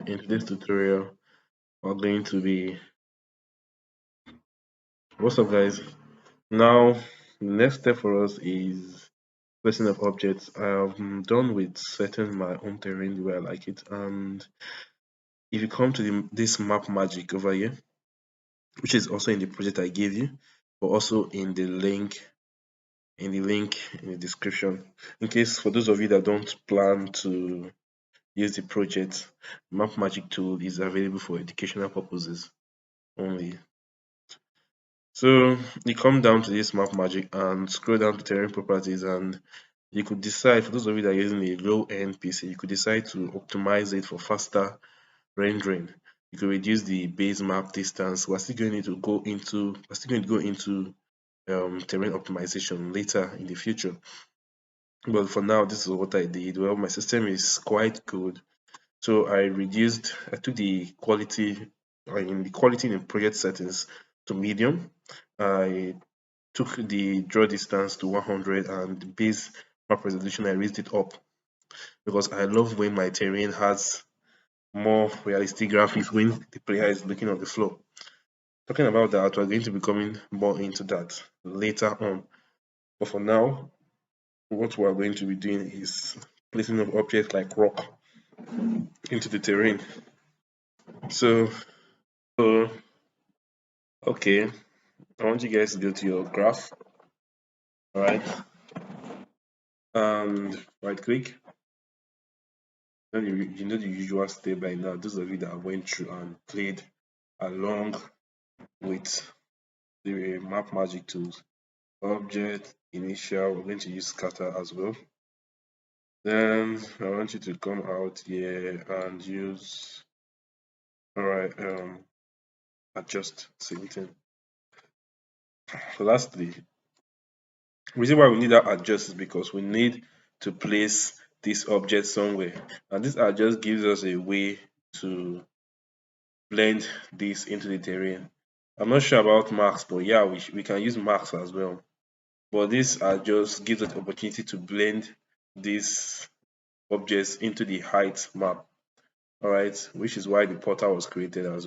In today's tutorial, we're going to be what's up, guys? Now, the next step for us is placing of objects. I have done with setting my own terrain the way I like it, and if you come to this map magic over here, which is also in the project I gave you, but also in the link in the description, in case for those of you that don't plan to use the project, map magic tool is available for educational purposes only. So you come down to this map magic and scroll down to terrain properties, and you could decide, for those of you that are using a low end PC, you could decide to optimize it for faster rendering. You could reduce the base map distance. We're still going to go into terrain optimization later in the future. But for now, this is what I did. Well, my system is quite good. So I took the quality in project settings to medium. I took the draw distance to 100, and the base map resolution I raised it up because I love when my terrain has more realistic graphics when the player is looking on the floor. Talking about that, we're going to be coming more into that later on. But for now, what we're going to be doing is placing of objects like rock into the terrain. So, so okay, I want you guys to go to your graph, all right, and right click. You know the usual step by now. Those of you that went through and played along with the map magic tools. Object, initial, we're going to use scatter as well. Then I want you to come out here and use, alright, adjust, same thing. So lastly, the reason why we need that adjust is because we need to place this object somewhere, and this adjust gives us a way to blend this into the terrain. I'm not sure about marks, but yeah, we can use marks as well. But this just gives us the opportunity to blend these objects into the height map. Alright, which is why the portal was created as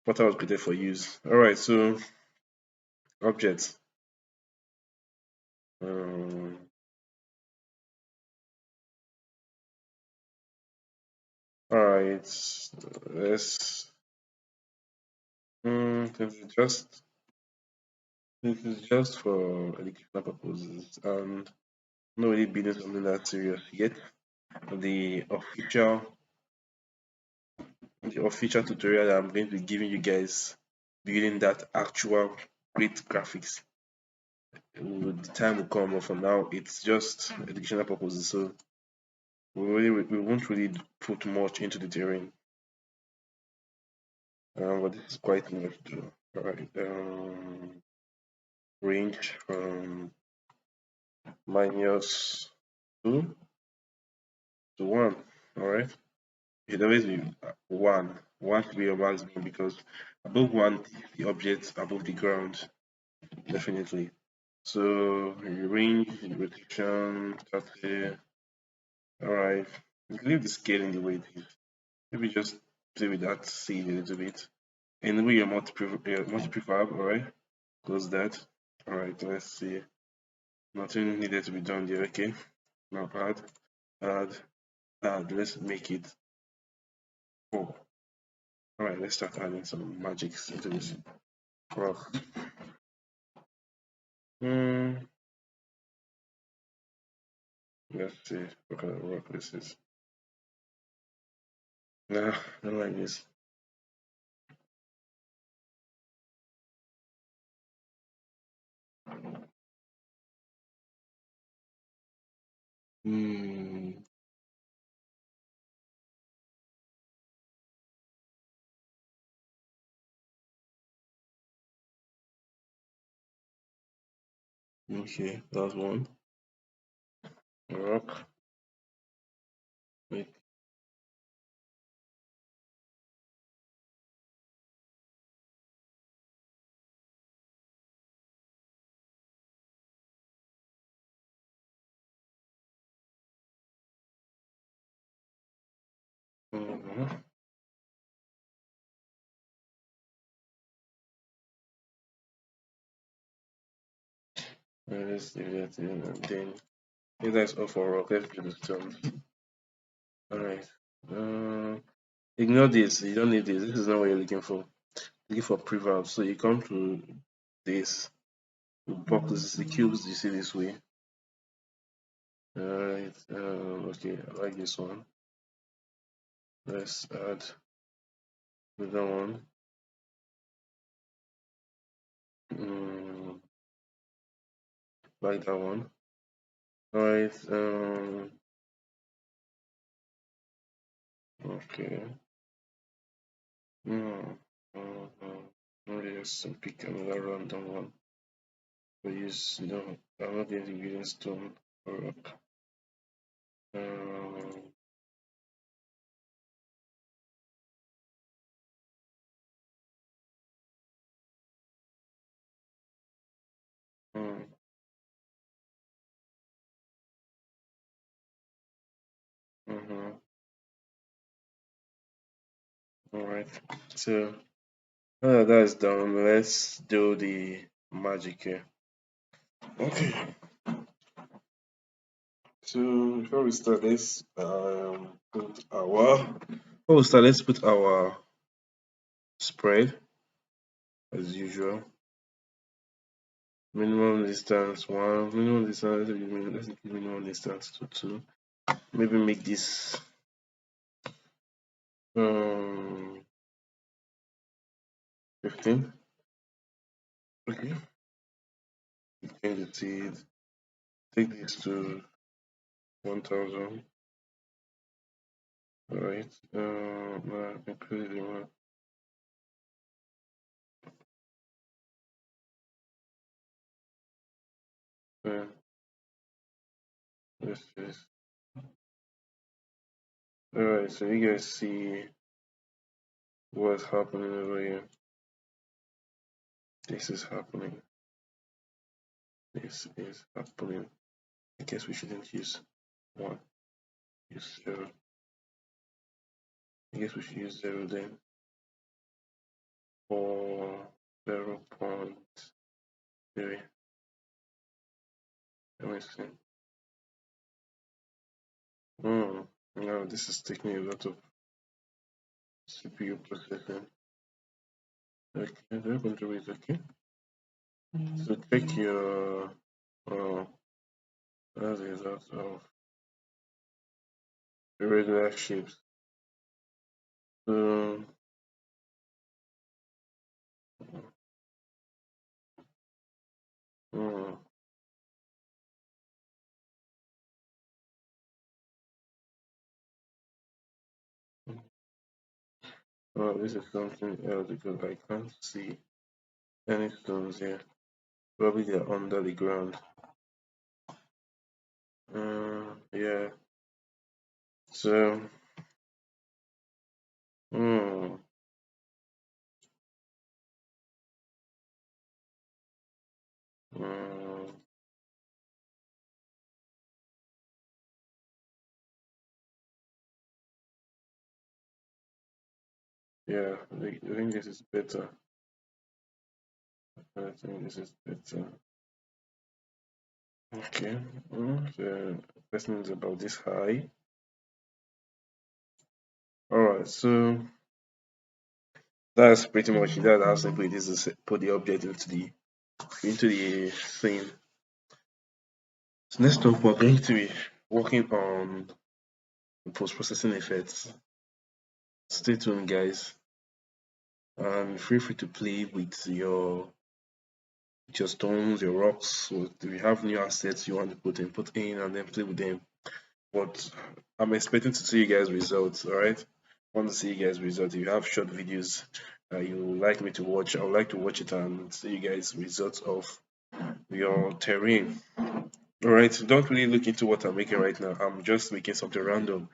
portal was created for use. Alright, so objects. Um, alright, let's this is just for educational purposes and not really building something that serious yet. The official tutorial that I'm going to be giving you guys building that actual great graphics. The time will come, but for now it's just educational purposes, so we won't really put much into the terrain. But this is quite much to do. Alright, range from -2 to 1. Alright, it should always be 1. 1 should be your maximum because above 1, the object above the ground, definitely. So range, rotation, 30. Alright, leave the scale in the way it is. Maybe just play with that seed a little bit. And we are multi-prefab, alright. Close that. Alright, let's see. Nothing needed to be done there, okay. Now add, let's make it 4. Alright, let's start adding some magics into this. Rock. Let's see what kind of rock this is. Nah, I don't like this. Okay, that's one. Rock. Wait. Let's leave that in, and then if that's all for rock, let's do the stones. Alright. Ignore this, you don't need this. This is not what you're looking for. Looking for prevalve. So you come to this, you box the cubes you see this way. Alright, okay, I like this one. Let's add another one. Like that one. Alright, okay. Let's pick another random one. We use, I'm not going to use stone or rock. Um, mm, mhm. Alright, so that is done. Let's do the magic here. Okay, so before we start, let's put our let's put our spread as usual. Minimum distance 1, minimum distance, let's make minimum distance to 2. Maybe make this 15. Okay, change the seed. Take this to 1000. Alright, increase the one. Yes. Alright, so you guys see what's happening over here. This is happening. This is happening. I guess we shouldn't use 1. Use 0. I guess we should use 0 then. For 0.3. Let me see. No, this is taking a lot of CPU processing. Okay, they're going to wait, okay? So check your that's a result of irregular shapes. So oh, this is something else because I can't see any stones here. Probably they're under the ground. Yeah. So yeah, I think this is better. I think this is better. Okay. The person is about this high. Alright, so that's pretty much it. That's how simple it is to put the object into the scene. So next up we're going to be working on post-processing effects. Stay tuned guys. And feel free to play with your stones, your rocks. So if you have new assets you want to put in and then play with them. But I'm expecting to see you guys results, alright? I want to see you guys results. If you have short videos you would like me to watch, I would like to watch it and see you guys results of your terrain. Alright, don't really look into what I'm making right now. I'm just making something random.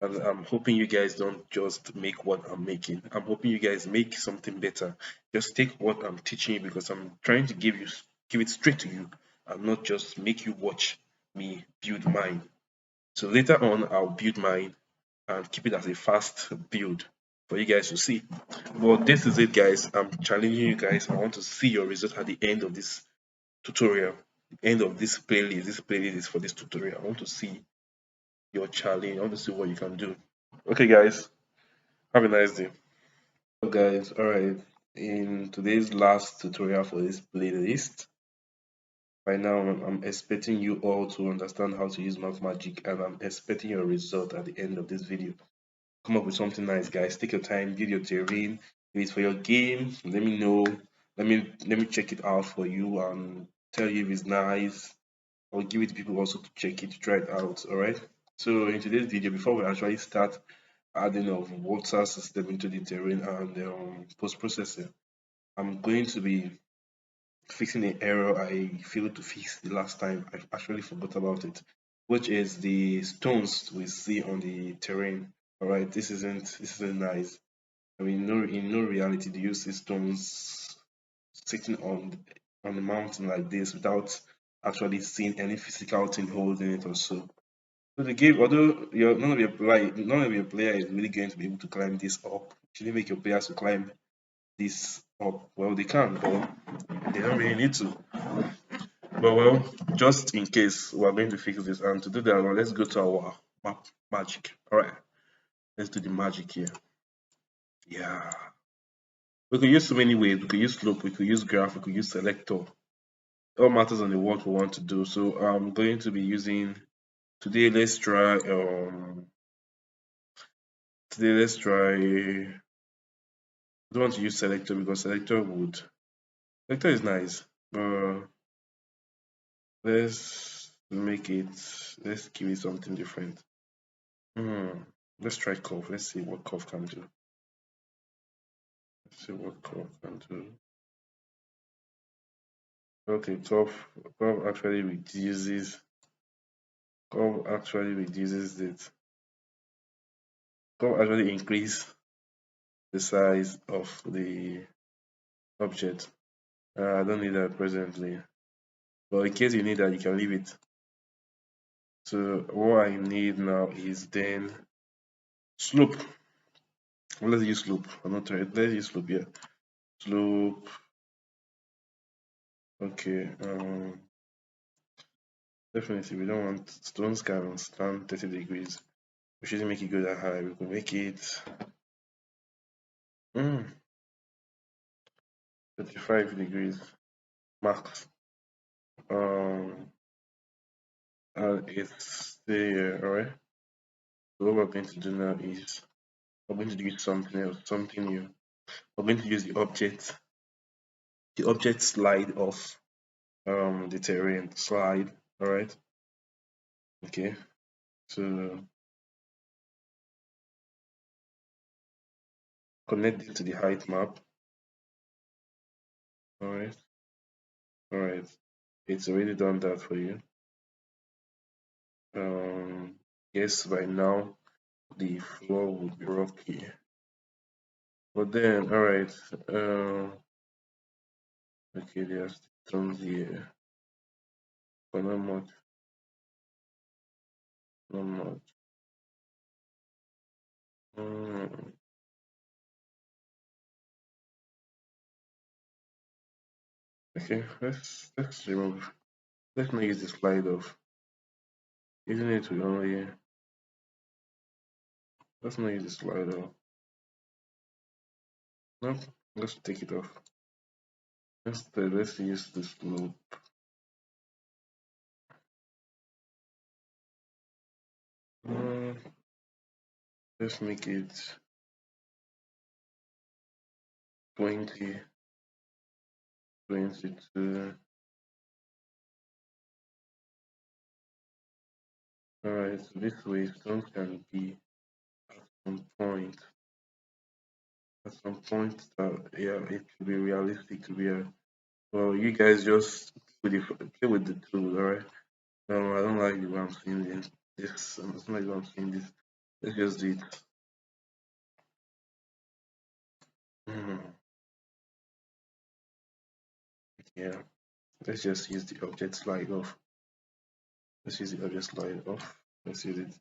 And I'm hoping you guys don't just make what I'm making. I'm hoping you guys make something better. Just take what I'm teaching you because I'm trying to give it straight to you and not just make you watch me build mine. So later on I'll build mine and keep it as a fast build for you guys to see. But this is it, guys. I'm challenging you guys. I want to see your result at the end of this tutorial, the end of this playlist. This playlist is for this tutorial. I want to see your challenge. I want to see what you can do. Okay, guys. Have a nice day. So guys, alright. In today's last tutorial for this playlist, by now I'm expecting you all to understand how to use mapmagic, and I'm expecting your result at the end of this video. Come up with something nice, guys. Take your time, build your terrain. If it's for your game, let me know. Let me check it out for you and tell you if it's nice. I'll give it to people also to check it, to try it out. Alright. So in today's video, before we actually start adding of water system into the terrain and post processing, I'm going to be fixing an error I failed to fix the last time. I actually forgot about it, which is the stones we see on the terrain. All right, this isn't nice. I mean, no, in no reality do you see stones sitting on the mountain like this without actually seeing any physical thing holding it or so. So the game, although none of your player is really going to be able to climb this up, should you make your players to climb this up? Well, they can, but they don't really need to. But well, just in case we're going to fix this, and to do that, well, let's go to our map magic. All right, let's do the magic here. Yeah, we could use so many ways. We could use slope, we could use graph, we could use selector. It all matters on the what we want to do. So I'm going to be using today. Let's try. Today let's try. I don't want to use selector because selector is nice, but let's make it. Let's give it something different. Let's try curve. Let's see what curve can do. Let's see what curve can do. Okay, curve actually reduces. Curve actually reduces it. Curve actually increase the size of the object. I don't need that presently, but in case you need that, you can leave it. So what I need now is then slope. Well, let's use slope. I'm not trying. Let's use slope here. Slope. Okay. Definitely, we don't want stones can stand 30 degrees. We shouldn't make it go that high. We could make it 35 degrees max. And it's there, alright. So what we're going to do now is we're going to do something else, something new. We're going to use the object slide of the terrain slide, alright. Okay, so connect it to the height map. Alright, alright. It's already done that for you. Yes, by now the floor would be rocky. But then, alright, okay, there's stones here, but not much, not much. Okay, let's remove. Let's not use the slide off. Using it will only. Let's not use the slide off. No, let's take it off. Let's use the slope. Let's make it 20, 22. Alright, so this way stones can be at some point. At some point that yeah, it should be realistic to be a well you guys just play with the tool, alright? I don't like the way I'm seeing this. It's not like I'm seeing this. Let's just do it. Yeah, let's just use the object slide off. Let's use the object slide off. Let's use it.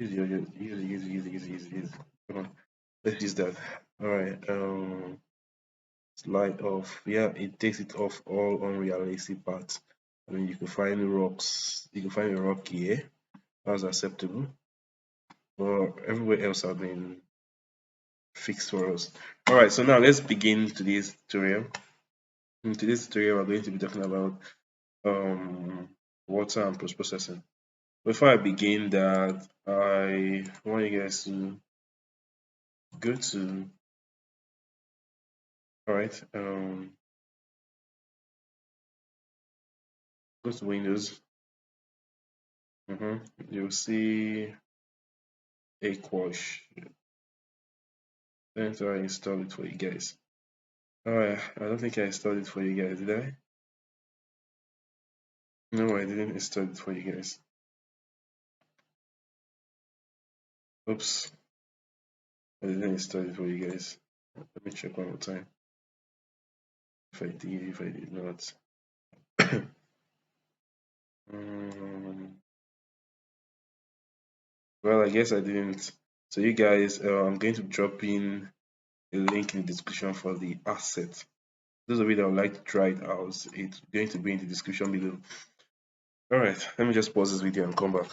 Easy, easy, easy, easy, easy, easy, easy. Come on, let's use that. All right. Slide off. Yeah, it takes it off all unrealistic parts. I mean, you can find rocks. You can find a rock here. That's acceptable. But everywhere else has been fixed for us. All right. So now let's begin today's tutorial. In today's tutorial, we're going to be talking about water and post processing. Before I begin that, I want you guys to go to, all right, go to Windows. You'll see a quash. Then I install it for you guys. Alright, I don't think I installed it for you guys, did I? No, I didn't install it for you guys. Oops, I didn't install it for you guys. Let me check one more time. If I did not. Well, I guess I didn't. So you guys, I'm going to drop in a link in the description for the asset. Those of you that would like to try it out, it's going to be in the description below. Alright, let me just pause this video and come back.